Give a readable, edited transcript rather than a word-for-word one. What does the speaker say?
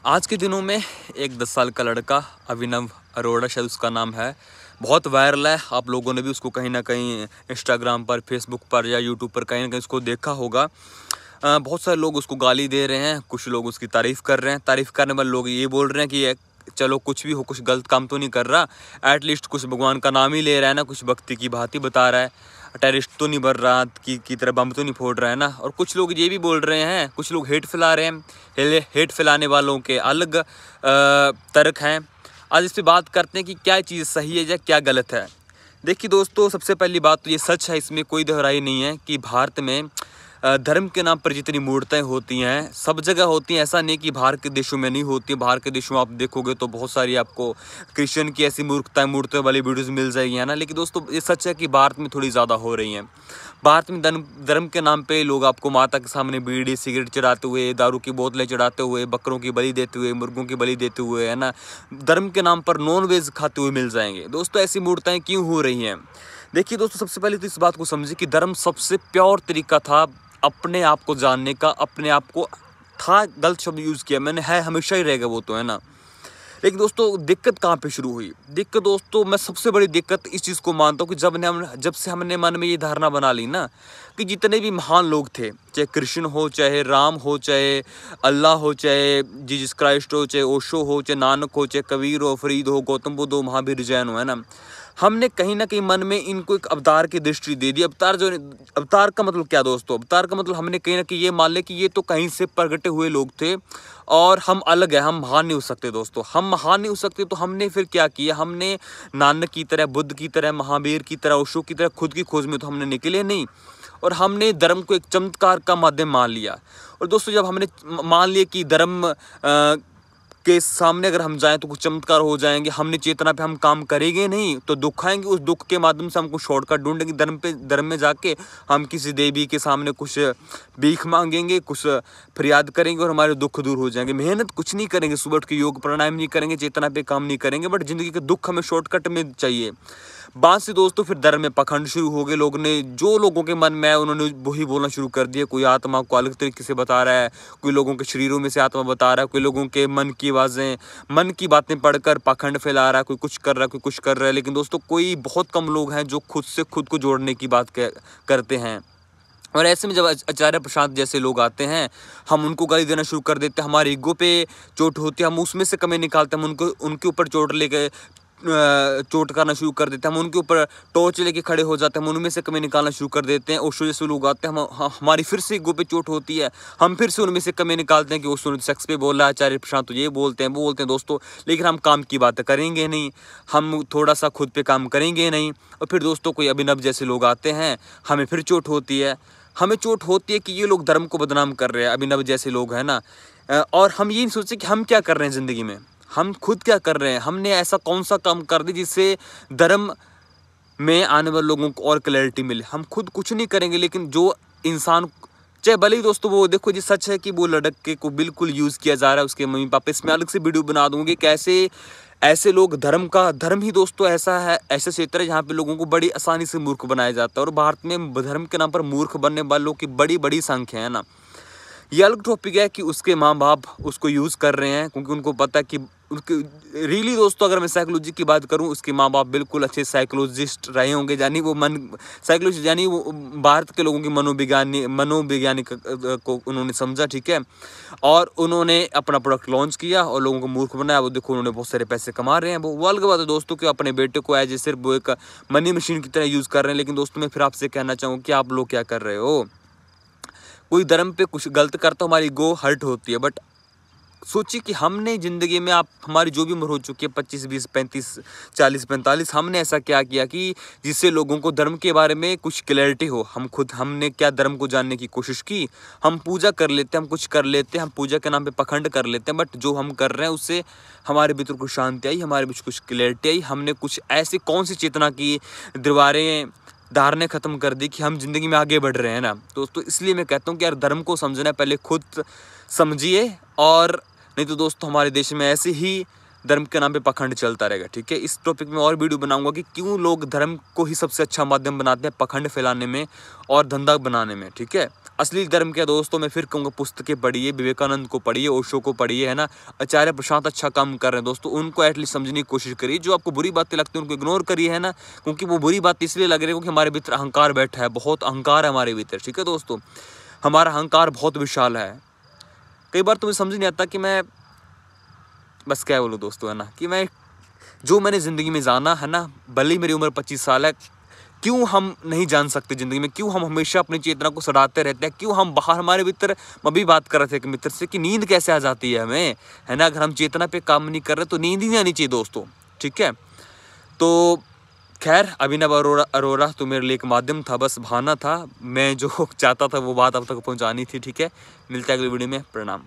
आज के दिनों में एक 10 साल का लड़का अभिनव अरोड़ा शायद उसका नाम है, बहुत वायरल है। आप लोगों ने भी उसको कहीं ना कहीं इंस्टाग्राम पर, फेसबुक पर या यूट्यूब पर कहीं ना कहीं उसको देखा होगा। बहुत सारे लोग उसको गाली दे रहे हैं, कुछ लोग उसकी तारीफ़ कर रहे हैं। तारीफ़ करने वाले लोग ये बोल रहे हैं कि ये चलो कुछ भी हो, कुछ गलत काम तो नहीं कर रहा, एटलीस्ट कुछ भगवान का नाम ही ले रहा है ना, कुछ भक्ति की बात ही बता रहा है, टेररिस्ट तो नहीं बन रहा की तरह बम तो नहीं फोड़ रहा है ना। और कुछ लोग ये भी बोल रहे हैं, कुछ लोग हेट फैला रहे हैं। हेट फैलाने वालों के अलग तर्क हैं। आज इस पे बात करते हैं कि क्या चीज़ सही है या क्या गलत है। देखिए दोस्तों, सबसे पहली बात तो ये सच है, इसमें कोई दोहराई नहीं है कि भारत में धर्म के नाम पर जितनी मूर्तें होती हैं सब जगह होती हैं। ऐसा नहीं कि बाहर के देशों में नहीं होती। बाहर के देशों में आप देखोगे तो बहुत सारी आपको क्रिश्चियन की ऐसी मूर्तें वाली वीडियोस मिल जाएगी, है ना। लेकिन दोस्तों ये सच है कि भारत में थोड़ी ज़्यादा हो रही हैं। भारत में धर्म के नाम पे लोग आपको माता के सामने बीड़ी सिगरेट चढ़ाते हुए, दारू की बोतलें चढ़ाते हुए, बकरों की बलि देते हुए, मुर्गों की बलि देते हुए, है ना, धर्म के नाम पर नॉन वेज खाते हुए मिल जाएंगे। दोस्तों ऐसी मूर्तें क्यों हो रही हैं? देखिए दोस्तों, सबसे पहले तो इस बात को समझिए कि धर्म सबसे प्योर तरीका था अपने आप को जानने का, अपने आप को था, गलत शब्द यूज़ किया मैंने, है हमेशा ही रहेगा वो तो, है ना। लेकिन दोस्तों दिक्कत कहाँ पे शुरू हुई? दिक्कत दोस्तों, मैं सबसे बड़ी दिक्कत इस चीज़ को मानता हूँ कि जब से हमने मन में ये धारणा बना ली ना कि जितने भी महान लोग थे, चाहे कृष्ण हो, चाहे राम हो, चाहे अल्लाह हो, चाहे जीसस क्राइस्ट हो, चाहे ओशो हो, चाहे नानक हो, चाहे कबीर हो, फरीद हो, गौतम बुद्ध हो, महावीर जैन हो, है ना, हमने कहीं ना कहीं मन में इनको एक अवतार की दृष्टि दे दी। अवतार का मतलब क्या दोस्तों? अवतार का मतलब हमने कहीं ना कहीं ये मान लिया कि ये तो कहीं से प्रगटे हुए लोग थे और हम अलग है, हम महान नहीं हो सकते। दोस्तों हम महान नहीं हो सकते तो हमने फिर क्या किया? हमने नानक की तरह, बुद्ध की तरह, महावीर की तरह, ओशो की तरह खुद की खोज में तो हमने निकले नहीं, और हमने धर्म को एक चमत्कार का माध्यम मान लिया। और दोस्तों जब हमने मान लिया कि धर्म के सामने अगर हम जाएं तो कुछ चमत्कार हो जाएंगे, हमने चेतना पे हम काम करेंगे नहीं तो दुख आएंगे, उस दुख के माध्यम से हमको शॉर्टकट ढूंढेंगे। धर्म में जाके हम किसी देवी के सामने कुछ भीख मांगेंगे, कुछ फरियाद करेंगे और हमारे दुख दूर हो जाएंगे। मेहनत कुछ नहीं करेंगे, सुबह उठ के योग प्राणायाम नहीं करेंगे, चेतना पे काम नहीं करेंगे, बट जिंदगी के दुख हमें शॉर्टकट में चाहिए। बात से दोस्तों फिर धर्म में पखंड शुरू हो गए। लोग ने, जो लोगों के मन में है उन्होंने वही बोलना शुरू कर दिया। कोई आत्मा को अलग तरीके से बता रहा है, कोई लोगों के शरीरों में से आत्मा बता रहा है, कोई लोगों के मन की आवाज़ें, मन की बातें पढ़कर पखंड फैला रहा है, कोई कुछ कर रहा है, कोई कुछ कर रहा है। लेकिन दोस्तों कोई बहुत कम लोग हैं जो खुद से खुद को जोड़ने की बात करते हैं। और ऐसे में जब आचार्य प्रशांत जैसे लोग आते हैं, हम उनको गाली देना शुरू कर देते हैं, हमारे ईगो पे चोट होती है, हम उसमें से कमी निकालते हैं, हम उनके ऊपर चोट करना शुरू कर देते हैं, हम उनके ऊपर टॉर्च लेके खड़े हो जाते हैं, हम उनमें से कमी निकालना शुरू कर देते हैं। ओशो जैसे लोग आते हैं, हमारी फिर से ईगो पे चोट होती है, हम फिर से उनमें से कमी निकालते हैं कि ओशो सेक्स पे बोल रहा है, आचार्य प्रशांत तो ये बोलते हैं, वो बोलते हैं दोस्तों। लेकिन हम काम की बात करेंगे नहीं, हम थोड़ा सा खुद पे काम करेंगे नहीं। और फिर दोस्तों कोई अभिनव जैसे लोग आते हैं, हमें फिर चोट होती है। हमें चोट होती है कि ये लोग धर्म को बदनाम कर रहे हैं, अभिनव जैसे लोग हैं ना। और हम ये नहीं सोचते कि हम क्या कर रहे हैं ज़िंदगी में, हम खुद क्या कर रहे हैं, हमने ऐसा कौन सा काम कर दिया जिससे धर्म में आने वाले लोगों को और क्लैरिटी मिले। हम खुद कुछ नहीं करेंगे, लेकिन जो इंसान, चाहे भले ही दोस्तों वो देखो जी, सच है कि वो लड़के को बिल्कुल यूज़ किया जा रहा है, उसके मम्मी पापा, इसमें अलग से वीडियो बना दूंगी कैसे ऐसे लोग, धर्म ही दोस्तों ऐसा है, ऐसे क्षेत्र है जहाँ पे लोगों को बड़ी आसानी से मूर्ख बनाया जाता है। और भारत में धर्म के नाम पर मूर्ख बनने वालों की बड़ी बड़ी संख्या है ना। ये अलग टॉपिक है कि उसके माँ बाप उसको यूज़ कर रहे हैं क्योंकि उनको पता है कि उसके, रियली दोस्तों अगर मैं साइकोलॉजी की बात करूं, उसके माँ बाप बिल्कुल अच्छे साइकोलॉजिस्ट रहे होंगे, यानी वो साइकोलॉजिस्ट, यानी वो भारत के लोगों की मनोवैज्ञानिक को उन्होंने समझा, ठीक है। और उन्होंने अपना प्रोडक्ट लॉन्च किया और लोगों को मूर्ख बनाया। वो देखो उन्होंने बहुत सारे पैसे कमा रहे हैं। वो अलग बात है दोस्तों कि अपने बेटे को एज ए सिर्फ वो एक मनी मशीन की तरह यूज़ कर रहे हैं। लेकिन दोस्तों मैं फिर आपसे कहना चाहूँ कि आप लोग क्या कर रहे हो? कोई धर्म पे कुछ गलत करता, हमारी गो हर्ट होती है, बट सोचिए कि हमने ज़िंदगी में, आप हमारी जो भी उम्र हो चुकी है 25, 20, 35, 40, 45, हमने ऐसा क्या किया कि जिससे लोगों को धर्म के बारे में कुछ क्लैरिटी हो? हमने क्या धर्म को जानने की कोशिश की? हम पूजा कर लेते हैं, हम कुछ कर लेते हैं, हम पूजा के नाम पे पखंड कर लेते हैं, बट जो हम कर रहे हैं उससे हमारे भीतर कुछ शांति आई, हमारे बीच कुछ क्लैरिटी आई, हमने कुछ ऐसी कौन सी चेतना की दीवारें, धारणें खत्म कर दी कि हम जिंदगी में आगे बढ़ रहे हैं ना दोस्तों। इसलिए मैं कहता हूँ कि यार धर्म को समझना पहले खुद समझिए, और नहीं तो दोस्तों हमारे देश में ऐसे ही धर्म के नाम पे पखंड चलता रहेगा, ठीक है। इस टॉपिक में और वीडियो बनाऊंगा कि क्यों लोग धर्म को ही सबसे अच्छा माध्यम बनाते हैं पखंड फैलाने में और धंधा बनाने में, ठीक है। असली धर्म क्या दोस्तों, मैं फिर कहूँगा पुस्तकें पढ़िए, विवेकानंद को पढ़िए, ओशो को पढ़िए, है ना। आचार्य प्रशांत अच्छा काम कर रहे हैं दोस्तों, उनको एटलीस्ट समझने की कोशिश करिए। जो आपको बुरी बातें लगती हैं उनको इग्नोर करिए, है ना, क्योंकि वो बुरी बात इसलिए लग रही है क्योंकि हमारे भीतर अहंकार बैठा है, बहुत अहंकार है हमारे भीतर, ठीक है दोस्तों। हमारा अहंकार बहुत विशाल है। कई बार तुम्हें समझ नहीं आता कि मैं बस क्या बोलूँ दोस्तों, है ना, कि मैं जो मैंने ज़िंदगी में जाना है ना, भले ही मेरी उम्र 25 साल है, क्यों हम नहीं जान सकते ज़िंदगी में, क्यों हम हमेशा अपनी चेतना को सड़ाते रहते हैं, क्यों हम बाहर हमारे भीतर, मैं भी बात कर रहे थे एक मित्र से कि नींद कैसे आ जाती है हमें, है ना। अगर हम चेतना पे काम नहीं कर रहे तो नींद ही नहीं आनी चाहिए दोस्तों, ठीक है। तो खैर अभिनव अरोड़ा तो मेरे लिए एक माध्यम था, बस बहाना था, मैं जो चाहता था वो बात अब तक पहुँचानी थी, ठीक है। मिलते हैं अगली वीडियो में, प्रणाम।